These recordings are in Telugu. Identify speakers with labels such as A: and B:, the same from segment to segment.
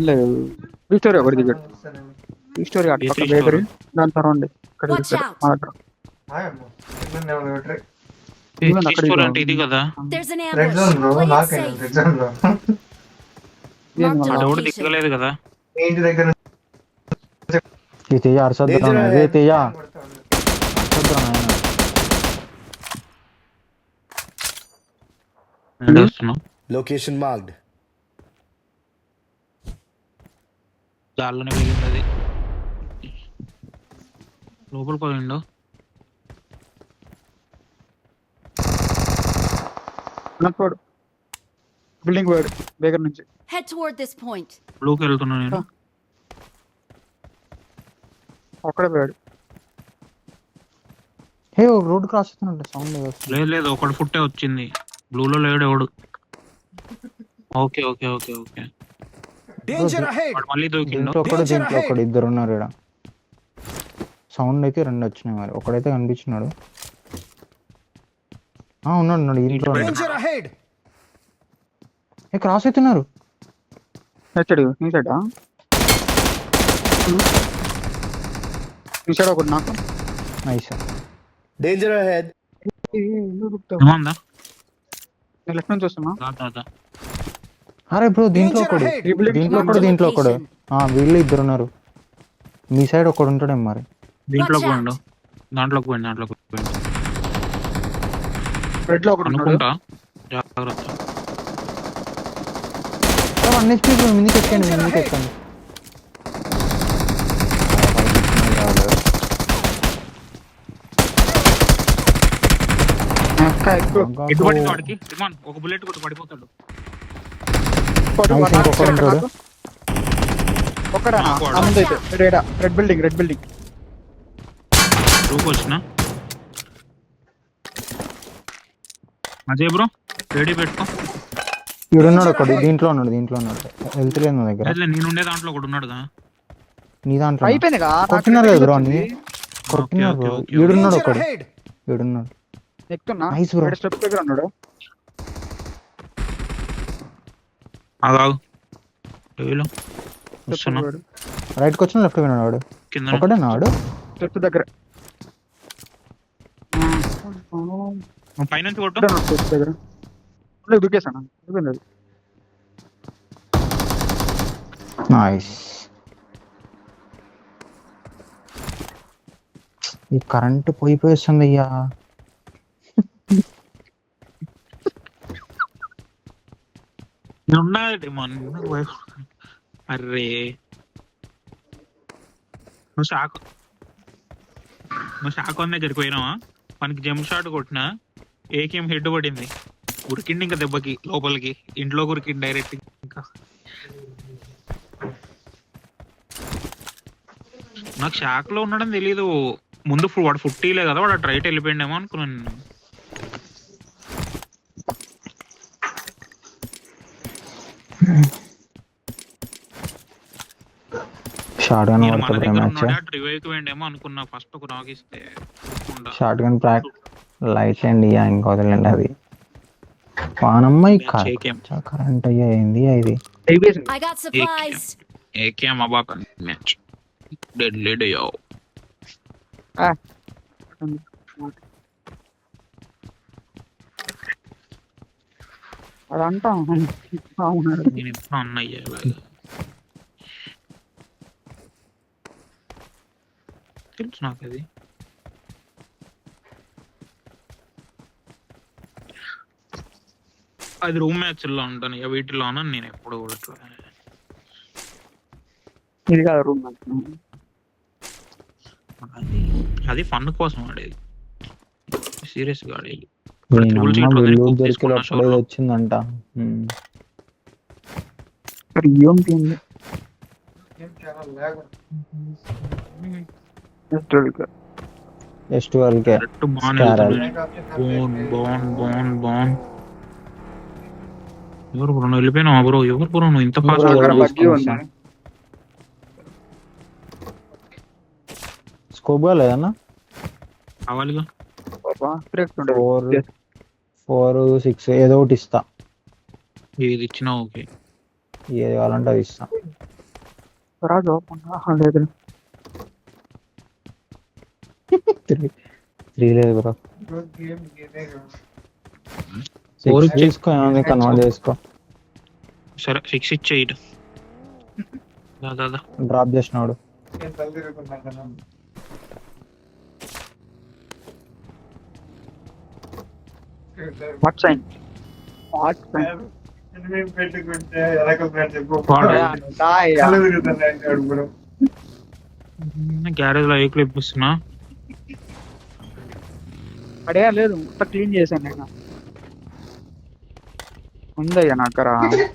A: లేదు ఈ స్టోరీ ఒకటి దిగాడు. ఈ స్టోరీ అటు
B: ఏ
A: పక్క
B: త్రీ
A: బేకరీ
B: స్టోర్
A: దాని సరౌండ్ ఇక్కడ
C: Watch
A: దిగాడు
C: out!
A: మా దగ్గర. ఇదిగోండి
B: త్రీ
A: అక్కడ
B: స్టోర్
A: దిగాడు.
B: అంటే ఇది కదా.
C: There's an
D: red
C: ambush.
D: Zone bro,
C: Play it
D: నాకైనా
C: safe.
D: రెడ్ జోన్ లో
A: ఇదేంది
C: Marked a
A: మళ్ళా?
B: అటు కూడా
C: location.
B: దిగలేదు కదా.
D: మీ ఇంటి దగ్గర
E: ఈ తెయ్య అరసద్దాం అదే తెయ్య అరసద్దాం ఆయన
B: నేను వస్తున్నా.
F: Location marked.
B: దారిలోనే వెళ్ళింది అది. లోపల పోయిండు.
A: పోయాడు బిల్డింగ్ పోయాడు బేకర్ నుంచి.
C: Head toward this point.
B: బ్లూకి వెళ్తున్నా నేను.
A: అక్కడే పోయాడు.
E: హే రోడ్ క్రాస్ అవుతున్నట్టు సౌండ్
B: లేదు లేదు ఒకటి ఫుట్టే వచ్చింది. బ్లూలో లేడు ఎవడు. Okay okay okay okay
F: Danger ahead.
B: వాడు మళ్ళీ దూకిండు.
E: దీంట్లో ఒకడు ఇద్దరు ఉన్నారు ఇక్కడ. సౌండ్ అయితే రెండు వచ్చినాయి మరి ఒకడైతే కనిపించినాడు. ఉన్నాడు ఇంట్లో
F: Danger ahead.
E: క్రాస్ అవుతున్నారు.
A: వచ్చాడు ఈ సైడా ఈ సైడ్ ఒకటి నాకు.
E: నైస్.
F: Danger ahead.
B: ఏమందా?
A: నేను లెఫ్ట్ నుంచి వస్తున్నా.
B: దా.
E: అరే బ్రో దీంట్లో ఒకడు దీంట్లో ఒకడు వీళ్ళు ఇద్దరు ఉన్నారు. మీ సైడ్ ఒకడు ఉంటాడేమో మరి.
B: దీంట్లోకి పోయిండు. దాంట్లోకి పోయిండు.
A: రెడ్ లో ఒకటి ఉన్నాడు.
B: అనుకుంటా. జాగ్రత్త.
E: వన్ హెచ్పీ ముందుకు ఎక్కండి.
B: ఎటు పడింది వాడికి? ఇమాన్ ఒక బుల్లెట్ కొట్టి పడిపోతాడు.
E: ఇంకొకడు ఉంటాడు.
A: ఒక్కడా ముందైతే రెడ్ బిల్డింగ్
B: రూపు వచ్చిన అజయ్ బ్రో రెడీ పెట్టుకో.
E: ఈడున్నాడు ఒకడు దీంట్లో ఉన్నాడు వెళ్తలేదు నా దగ్గర.
B: లేదు నేనుండే దాంట్లో ఒకడు ఉన్నాడు కదా.
E: నీ దాంట్లో
A: అయిపోయిందిగా
E: కొట్టినారు కదా బ్రో అన్ని కొట్టినారు బ్రో. ఈడున్నాడు
F: Danger
E: ఒకడు
F: ahead.
E: ఈడున్నాడు.
A: ఎక్కుతున్నా.
E: Nice bro.
A: స్టెప్ దగ్గర ఉన్నాడు.
B: ఆగు వస్తున్నా.
E: రైట్కి వచ్చిన లెఫ్ట్ పోయినాడు వాడు.
B: కింద
E: ఒకడేనా వాడు?
A: స్టెప్ దగ్గర
B: పైనుంచి కొట్టు.
A: స్టెప్ దగ్గర దూకేసాను. దూకింది.
E: నైస్. ఈ కరెంట్ పోయిపోయిస్తుంది అయ్యా.
B: ఉన్నది మన అర్రే నువ్వు షాక్ దగ్గరికి పోయినావా? మనకి జంప్ షాట్ కొట్టినా ఏకేం హెడ్ పడింది. ఉరికిండి ఇంకా దెబ్బకి లోపలికి ఇంట్లో ఉరికిండి డైరెక్ట్. ఇంకా నాకు షాక్ లో ఉండడం తెలీదు. ముందు వాడు ఫుట్టీలే కదా, వాడు రైట్ వెళ్ళిపోయిండేమో అనుకున్నాను నేను.
E: షార్ట్ గన్
B: నేను మన
E: వాడుతాడు
B: దగ్గర
E: మ్యాచ్.
B: ఉన్నాడు రివైవ్కి పోయిండేమో అనుకున్నా. ఫస్ట్ ఒక నాక్ ఇస్తే
E: షార్ట్ గన్ ప్యాక్ లైట్ అండి ఇంకా వదలండి. అది పానమ్మాయి కరెంట్ అయ్యా ఏంది ఇది.
C: I got supplies.
B: ఏకేం అబాక మ్యాచ్ డెడ్ లేడ్ అయ్యో.
A: అదంటా
B: నేను ఎప్పుడు అన్నయ్యా తెలుసు నాకు అది. అది రూమ్ మ్యాచ్ లో ఉంటాను ఇక వీటిలోన నేను ఎప్పుడు కూడా
A: ఇది కాదు రూమ్.
B: అది ఫన్ కోసం ఆడేది, సీరియస్ గా ఆడేది.
E: దొరికినప్పుడు వచ్చిందంట.
B: ఎవరు బ్రో వెళ్ళిపోయినా బ్రో? ఎవరు బ్రో నువ్వు ఇంత ఫాస్ట్
E: స్కోప్ గా లేదన్నా?
B: కావాలిగా
E: 4, 6 ఏదో ఒకటి ఇస్తా.
B: ఏది ఇచ్చినా ఓకే.
E: ఏది కావాలంటే అది ఇస్తా.
A: రాజు లేదు.
E: 3 లేదు బ్రో.
B: 4
E: 6 తీసుకో, ఏమైంది కన్వర్ట్ చేసుకో.
B: సరే 6 ఇచ్చేయి. దాదా
E: డ్రాప్ చేసినాడు.
A: What sign what sign
B: garage లో ఏ క్లిప్ ఇస్తున్నా.
A: అడే లేదు, మొత్తం క్లీన్ చేశాను నేను. ఉందయ్యా నా దగ్గర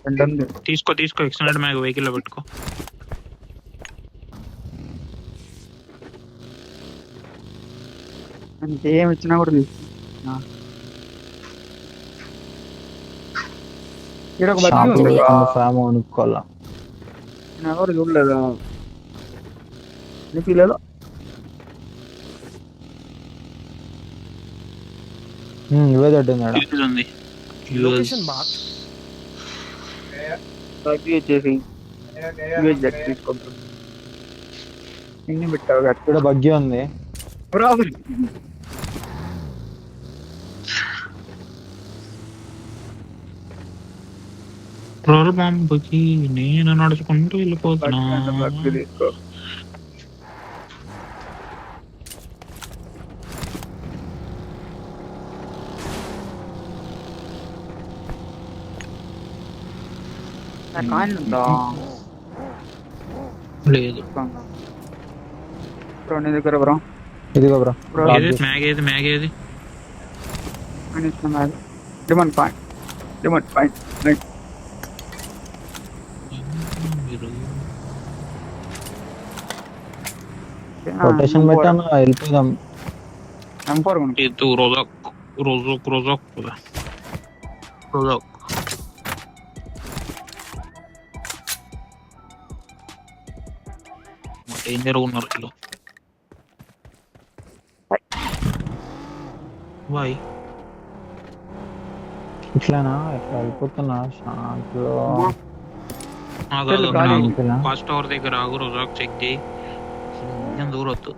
A: 2 ఉంది.
B: తీసుకో ఎక్స్టెండెడ్ మ్యాగ్ వెహికల్ లో పెట్టుకో.
A: ఏమి ఇచ్చినా కూడా తీసుకున్నా. ఇక్కడ ఒక బస్సు ఉంది.
E: ఫ్యామ్ కొనుక్కోవాలా.
A: నేను ఎవరు చూడలేదు నీ పిల్లలు.
E: ఇవే తట్టింది.
B: ఉంది
F: Location marked.
A: వచ్చేసి తీసుకుంటాం. ఎన్ని పెట్టావు
E: ఇక్కడ బగ్గి ఉంది.
A: బరాబర్.
B: పెట్రోల్ పంపుకి నేను నడుచుకుంటూ వెళ్ళిపోతున్నా.
A: తీసుకో. కాయిన్ ఉందా?
B: లేదు
A: బ్రో నీ దగ్గర బ్రో.
E: ఇదిగో బ్రో.
B: మ్యాగ్ ఏది
A: అని ఇచ్చిన mag. Demand point right.
E: Rotation పెట్టాను, వెళ్ళిపోదాం.
A: M4
B: ఇది రోజక్ డేంజర్ ఉన్నారు వీళ్ళు. బాయ్
E: ఇట్లానా ఇట్లా వెళ్ళిపోతున్నా షాంట్లో.
B: ఫస్ట్ అవర్ దగ్గర ఆగు. రోజాక్ చెక్ చేయి. దూరొద్దు.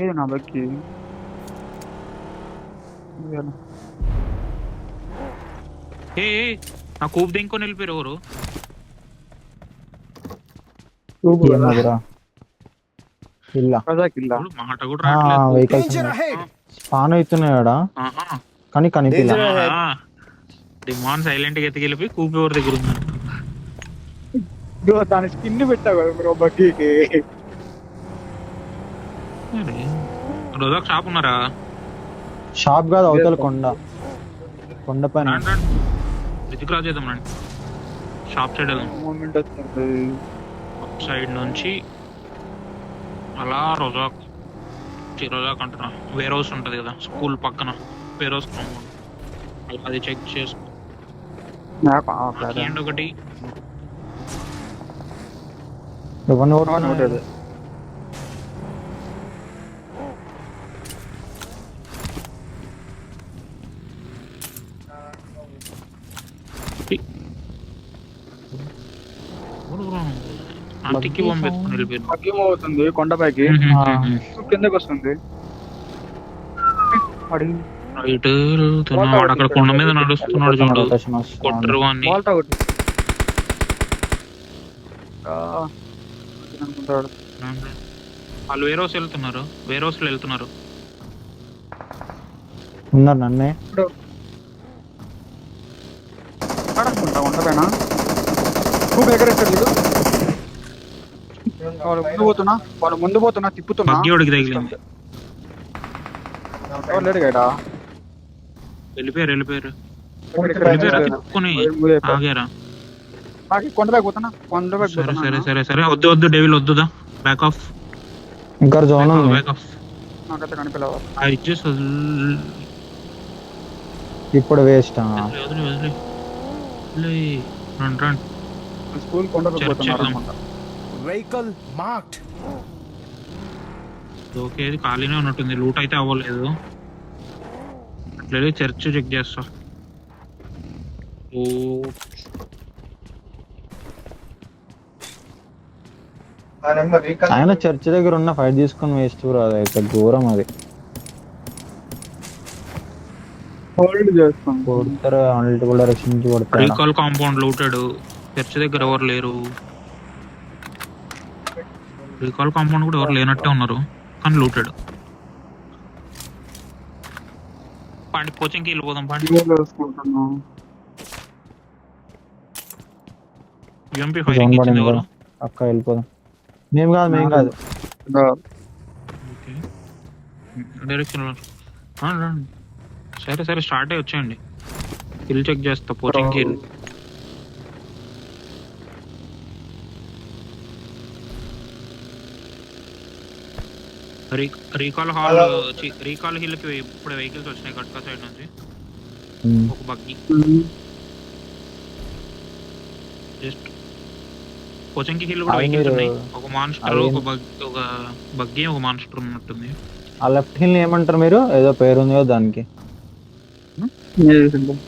A: ఏది నా బక్కి
B: నా కూపు దింకొని వెళ్ళిపోయారు ఎవరు? మాట కూడా
E: వెహికల్స్ స్పాన్ అవుతున్నాయా కానీ కనిపించ.
B: డిమాండ్ సైలెంట్ గా ఎత్తుకెళ్ళిపోయి కూపు ఎవరి దగ్గర ఉందంట.
A: దాని స్కిన్ పెట్టావు కదా బ్రో బక్కీకి.
B: రోజాక్ షాప్ ఉన్నారా?
E: షాప్ కాదు, అవతల కొండ పైన.
B: రితిక్ రాజు చేద్దాం రండి. షాప్ సైడ్ వెళ్దాం.
A: మూమెంట్ వస్తుంది
B: సైడ్ నుంచి అలా రోజాక్ అంటున్నా. వేర్ హౌస్ ఉంటది కదా స్కూల్ పక్కన, వేర్ హౌస్ అది చెక్ చేసుకో. ఒకటి అంటికి పంపిస్తుని వెళ్ళిపోయింది.
A: అవుతుంది కొండపైకి కిందకి వస్తుంది.
B: రైట్ వెళ్తున్నాడు. అక్కడ కొండ మీద నడుస్తున్నాడు చూడు. కొట్టరు అని వాళ్ళు వేర్ హౌస్ వెళ్తున్నారు. వేర్ హౌస్ లో వెళ్తున్నారు.
E: ఉన్నారు నన్నే
A: కొండపైన ఎగరేస్తాడు. వాళ్ళు ముందు పోతున్నా తిప్పుతున్నా.
B: బగ్గీడికి తగిలింది.
A: లేడు గైడా
B: వెళ్ళిపోయారు. తిప్పుకొని ఆగారా?
A: కొండపైకి పోతున్నా.
B: సరే వద్దు డేవిల్ వద్దుదా. Back off.
E: ఇంకా జోన్
B: బ్యాక్ ఆఫ్.
A: నాకైతే కనిపించలేదు.
E: ఇప్పుడు వేస్ట్.
A: స్కూల్ కొండపైకి పోతున్నారు.
F: Vehicle marked.
B: ఓకే ఇది ఖాళీనే ఉన్నట్టుంది. లూట్ అయితే అవ్వలేదు. అట్లే చర్చ్ చెక్ చేస్తా.
E: ఆయన చర్చ్ దగ్గర ఉన్న ఫైట్ తీసుకొని వేస్ట్ బ్రో, అది అయితే ఘోరం అది.
A: హోల్డ్ చేస్తాం.
E: కొడతారు మల్టిపుల్ డైరెక్షన్ నుంచి కొడతారు.
B: Recall compound లూటాడు. చర్చ్ దగ్గర ఎవరు లేరు. రీకాల్ కాంపౌండ్ కూడా ఎవరు లేనట్టే ఉన్నారు, కానీ లూటాడు. పాండి కోచింగ్కి వెళ్ళిపోదాం. పాండి
A: వేసుకుంటున్నాం.
B: యూఎంపీ ఫైరింగ్ ఇచ్చింది ఎవరు?
E: అక్క వెళ్ళిపోదాం. మేము కాదు
B: డైరెక్షన్. సరే స్టార్ట్ అయ్యి వచ్చేయండి. హిల్ చెక్ చేస్తా. కోచింగ్కి hill. Recall hall recall hill కి ఇప్పుడు వెహికల్స్ వచ్చినాయి కట్కా సైడ్ నుంచి. ఒక బగ్గి జస్ట్ కోచింగ్ కి హిల్ కూడా వెహికల్స్ ఉన్నాయి. ఒక మాన్స్టర్, ఒక బగ్గి, ఒక మాన్స్టర్ ఉన్నట్టుంది.
E: ఆ లెఫ్ట్ హిల్ ఏమంటారు మీరు? ఏదో పేరు ఉంది కదా దానికి.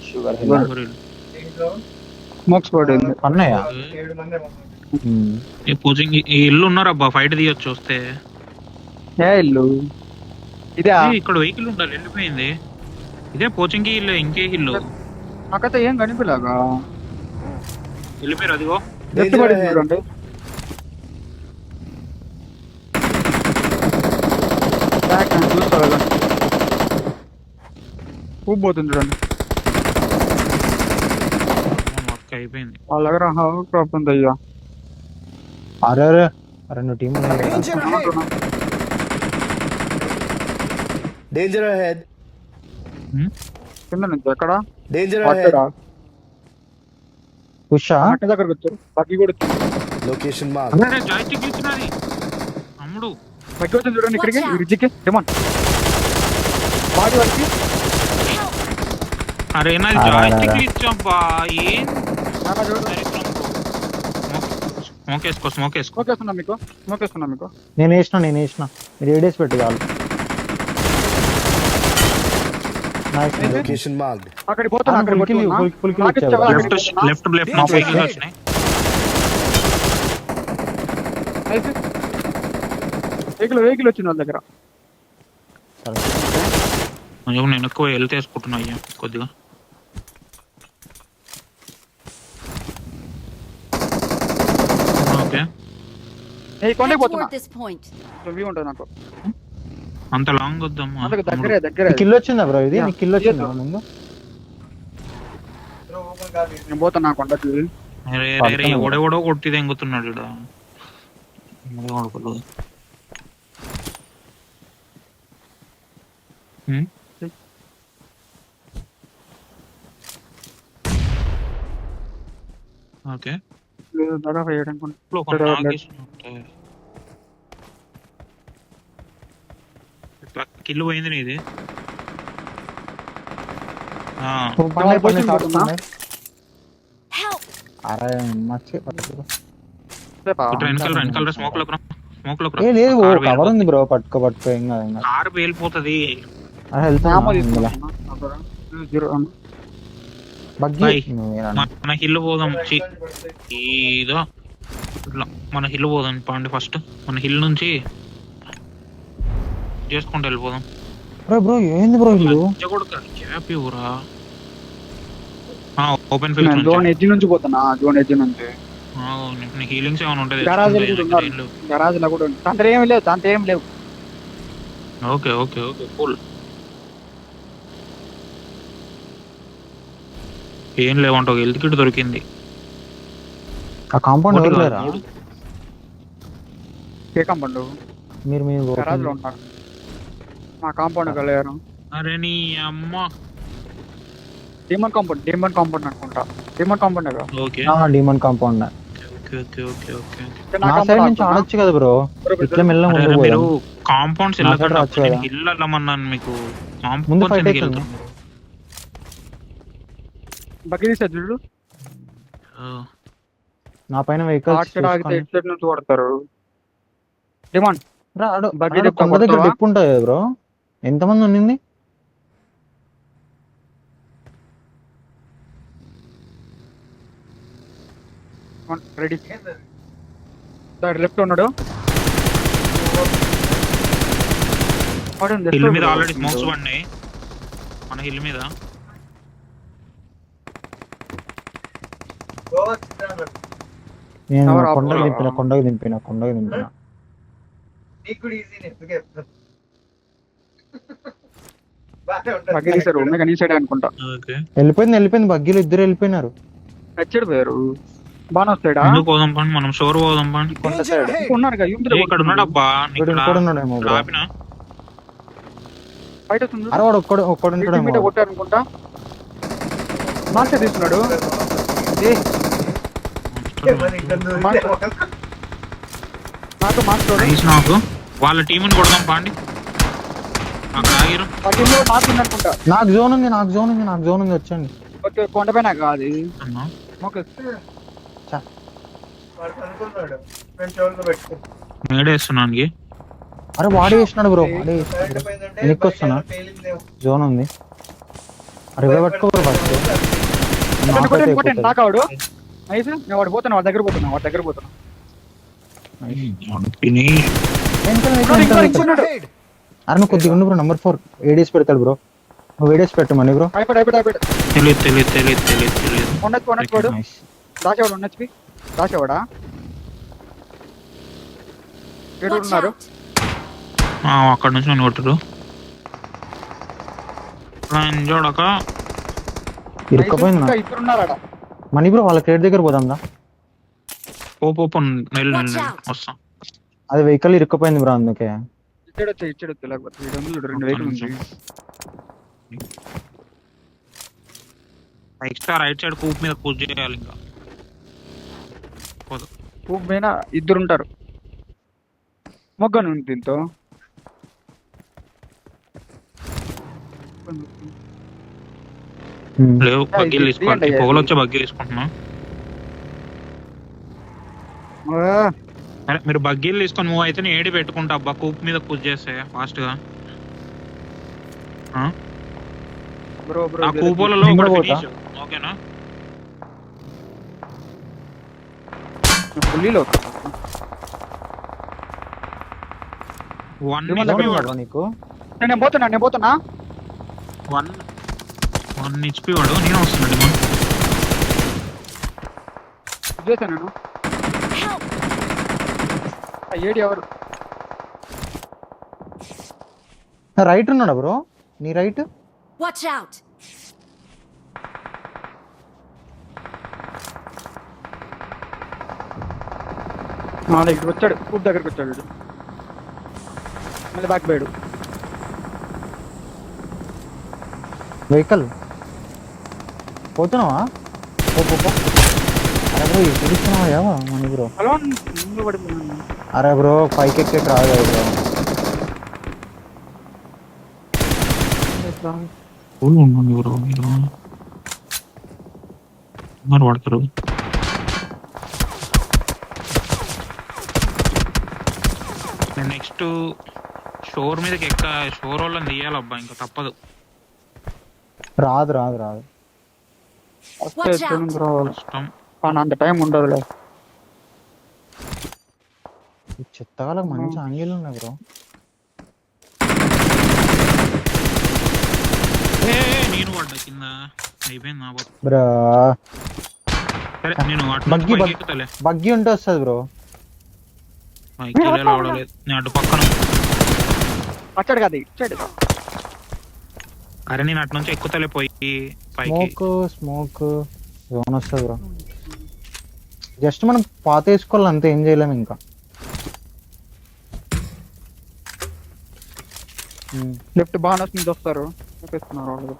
E: Sugar hill.
A: స్మోక్ స్పాట్ ఉంది.
E: అన్నయ్య
B: ఈ కోచింగ్ ఈ ఇల్లు ఉన్నారబ్బా, ఫైట్ తీయొచ్చు వస్తే.
A: ఏ ఇల్లు ఇదే?
B: ఇక్కడ వెహికల్ ఉండాలి, వెళ్ళిపోయింది. ఇదే కోచింగ్ కి ఇల్లు. ఇంకే ఇల్లు
A: నాకైతే ఏం కనిపిలాగా
B: వెళ్ళిపోయారు. అదిగో
A: లెఫ్ట్ పడింది చూడండి. చూస్తారా ఊపోతుంది చూడండి.
B: వర్క్ అయిపోయింది.
A: వాళ్ళ దగ్గర క్రాప్ ఉంది అయ్యా.
E: అరే రెండు టీమ్
F: Danger ahead.
A: కింద నుంచి ఎక్కడ
F: Danger ahead.
E: పుషా
A: దగ్గరకు వచ్చారు. బగ్గి కూడా
F: Location mark.
B: జాయిస్టిక్ ఇచ్చినది అమ్ముడు.
A: బగ్గి వచ్చింది చూడండి ఇక్కడికి. రిజ్జికి డెమాన్ బాడీ వరకు.
B: అరే నాది జాయిస్టిక్ ఇచ్చాంపా. ఏం స్మోక్ వేసుకో.
A: స్మోక్ వేసుకున్నా మీకు.
E: నేను వేసిన మీరు ఏడేసి పెట్టి చాలు.
F: Location marked.
A: అక్కడికి పోతున్నా.
B: లెఫ్ట్ వెహికల్స్ వచ్చినాయి.
A: వెహికల్ వచ్చింది వాళ్ళ దగ్గర.
B: నేను ఎక్కువ హెల్త్ వేసుకుంటున్నా అయ్యా కొద్దిగా. Okay
C: Head toward this point.
A: ఉంటుంది నాకు.
B: అంత లాంగ్ వద్దాం.
A: దగ్గరే
E: కిల్ వచ్చిందా బ్రో? ఇది నీకు కిల్ వచ్చిందా ముందు?
A: నేను పోతున్నా కొండకి.
B: ఎవడెవడో కొట్టి తెంగుతున్నాడు ఇక్కడ. ఓకే కిల్లు పోయింది నీది.
C: Help!
E: అరే మర్చి పట్టుకో.
B: వెనకాల స్మోక్ లోకి
E: ఏ లేదు కవర్ ఉంది బ్రో, పట్టుకో ఏం కాదు.
B: కారు పేలిపోతుంది. మన హిల్ పోదాం. ఏదో ఇట్లా మన హిల్ పోదాం పాండి. ఫస్ట్ మన హిల్ నుంచి చేసుకుంటూ వెళ్ళిపోదాం.
E: బ్రో ఏంది బ్రో ఇల్లు
B: క్యాప్ ఇవ్వరా? ఓపెన్ ఫీల్డ్
A: జోన్ ఎడ్జ్ నుంచి పోతున్నా. జోన్ ఎడ్జ్ నుంచి
B: హీలింగ్స్ ఏమైనా ఉంటాయి?
A: గరాజ్ లో కూడా ఉంది. దాంతో ఏం లేవు.
B: Okay cool. ఏం లేవంట. ఒక హెల్త్ కిట్ దొరికింది.
E: ఆ కాంపౌండ్ ఎవరు లేరా?
A: ఏ కాంపౌండ్?
E: మీరు
A: గరాజ్ లో ఉంటారు. మా కాంపౌండ్ కలేరు.
B: అరే నీ అమ్మ.
A: డీమన్ కాంపౌండ్ అనుకుంటా. Demon compound
B: okay
E: demon compound.
A: నా
E: సైడ్ నుంచి ఆడొచ్చు కదా బ్రో. ఇట్లా మెల్లగా
B: మీరు కాంపౌండ్స్ ఇల్లు వెళ్ళమన్నాను మీకు.
E: ముందు ఫైట్ అవుతుంది.
A: బగ్గి తీసా చూడు.
E: నా పైన వెహికల్స్
A: నుంచి కొడతారు. డిమాండ్
E: బగ్గి కొండ దగ్గర డిప్ ఉంటుంది బ్రో. ఎంతమంది ఉన్నింది?
A: రెడీ. లెఫ్ట్ ఉన్నాడు.
B: హిల్ మీద ఆల్రెడీ స్మోక్స్ పడినాయి మన హిల్ మీద.
E: నేను
A: ఎవరు
E: కొండకు
A: ఆపుకోరా?
E: దింపిన
A: బగ్గీ తీసారు ఒమేగా నీ సైడ్ అనుకుంటా.
B: ఓకే
E: వెళ్ళిపోయింది బగ్గీలు ఇద్దరు వెళ్ళిపోయినారు.
A: నచ్చాడు పోయారు. బాగా వస్తాడా
B: ఎందుకు పోదాం పండి, మనం షోర్ పోదాం పండి.
F: Danger ahead.
A: ఉన్నారుగా
B: ఏ, ఇక్కడ ఉన్నాడు అబ్బా.
E: వీడు ఇంకోడు ఉన్నాడేమో బ్రో.
B: ఆపినా
A: బయట వస్తుంది.
E: అరే వాడు ఒక్కడు ఉంటాడేమో.
A: కొట్టారు అనుకుంటా. మాస్టర్ తీస్తున్నాడు. నాకు మాస్టర్
B: నైస్. నాకు వాళ్ళ టీంని కొడదాం పాండి. అక్కడ ఆగిరు.
A: మాస్టర్ అనుకుంటా.
E: నాకు జోన్ ఉంది వచ్చండి.
A: ఓకే కొండపైన కాదు.
B: అన్నా.
A: ఓకే
B: మేడేస్తున్నానికి.
E: అరే వాడే వేసినాడు బ్రో. వెనక్కి వస్తున్నా. జోన్ ఉంది. అరే పట్టుకో బ్రో ఫస్ట్.
A: నాకాడు నైస్. నేను వాడు పోతున్నా, వాడి దగ్గర పోతున్నా.
B: ఫినిష్.
F: Ahead.
E: అరే నువ్వు కొద్దిగా ఉండు బ్రో. నెంబర్ 4 ఏడీస్ పెడతాడు బ్రో. నువ్వు ఏడీస్ పెట్టు మనీ బ్రో.
A: అయిపోయాడు.
B: తెలియదు.
A: ఉండొచ్చు.
E: నైస్.
A: దాచేవాడు ఉండొచ్చు. దాచేవాడా ఏడు
C: Watch
A: ఉన్నారు.
C: out!
B: అక్కడ నుంచి నన్ను కొట్టరు. చూడక
E: ఇరుక్కపోయింది నా.
A: ఇద్దరు ఉన్నారాడ.
E: మనీ బ్రో వాళ్ళ క్రేట్ దగ్గర పోదాం దా.
B: పో నెల్లు వస్తాం.
E: అది వెహికల్ ఇరుక్కపోయింది బ్రో అందుకే.
A: ఇచ్చాడు లేకపోతే 2 వెహికల్ ఉంది.
B: ఎక్స్ట్రా రైట్ సైడ్ కూప్ మీద పూజ చేయాలి. ఇంకా
A: ఊపు పైన ఇద్దరు ఉంటారు. మొగ్గను ఉంది దీంతో.
B: లేవు బగ్గీలు తీసుకోండి. పొగలు వచ్చే బగ్గీలు తీసుకుంటున్నా. అరే మీరు బగ్గీలు తీసుకొని మూవ్ అయితే ఏడి పెట్టుకుంటా అబ్బా. కూప్ మీద పూజ చేస్తే ఫాస్ట్ గా.
A: బ్రో
B: ఆ కూపోలలో ఫినిష్ ఓకేనా.
A: పుల్లిలో
B: 1
E: నీకు
A: నేను పోతున్నా.
B: 1 HP వాడు. నేను వస్తున్నాడు.
A: చేశాను నేను. ఏడి ఎవరు
E: రైట్ ఉన్నాడా బ్రో? నీ రైట్.
C: Watch out!
A: నా దగ్గరికి వచ్చాడు. ఊపు దగ్గరికి వచ్చాడు వీడు. మళ్ళీ బ్యాక్ పోయాడు.
E: వెహికల్ పోతున్నావా? పో. అరే బ్రో పిలుస్తున్నావా మనీ బ్రో?
A: హలో ముందు పడిపోయాను.
E: అరే బ్రో పైకి ఎక్కేట్ రాదు బ్రో.
B: మీరు పడతారు. నేను నెక్స్ట్ షోర్ మీదకి షోర్ వాళ్ళని తీయాలబ్బా. ఇంకా తప్పదు.
E: రాదు
C: Watch out!
B: కష్టం.
A: కానీ అంత టైం ఉండదులే.
E: ఈ చెత్తగాలకు మంచి ఆంగిల్ ఉన్నాయి బ్రో.
B: నేను పడ్డా కింద. అయిపోయింది నా బతుకు.
E: బ్రో
B: సరే నేను అటు నుంచి పైకి ఎక్కుతలే.
E: బగ్గి ఉంటే వస్తుంది బ్రో.
B: పైకి వెళ్ళాలి అవడలేదు. నేను అటు పక్కన.
A: వచ్చాడు కదా ఇచ్చాడు.
B: అరే నేను అటు నుంచి ఎక్కుతలే పోయి పైకి.
E: స్మోక్ జోన్ వస్తుంది బ్రో. జస్ట్ మనం పాత వేసుకోవాలి అంతే, ఏం చేయలేము ఇంకా.
A: లెఫ్ట్ బానస్ నుంచి వస్తారు. చూపిస్తున్నారు వాళ్ళు.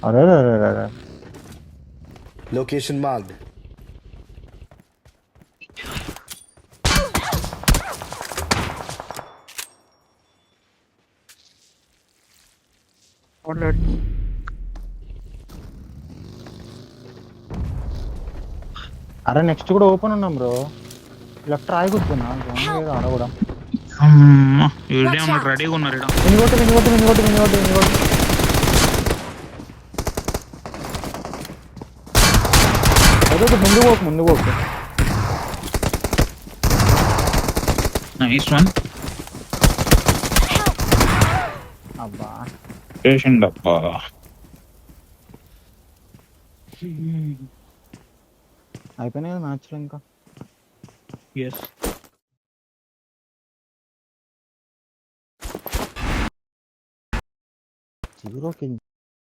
E: అరే
F: Location marked.
E: అరే నెక్స్ట్ కూడా ఓపెన్ ఉన్నాం బ్రో. లెఫ్ట్ రాయి కూర్చున్నా ఆడ కూడా.
B: రెడీగా ఉన్నారు.
E: వినిగొట్టు వద్దు, ముందు పోకు.
B: Nice one.
E: అబ్బా
B: చేసిండు అబ్బా.
E: అయిపోయినాయి కదా మ్యాచ్లు ఇంకా.
B: ఎస్.
E: 0 కిల్.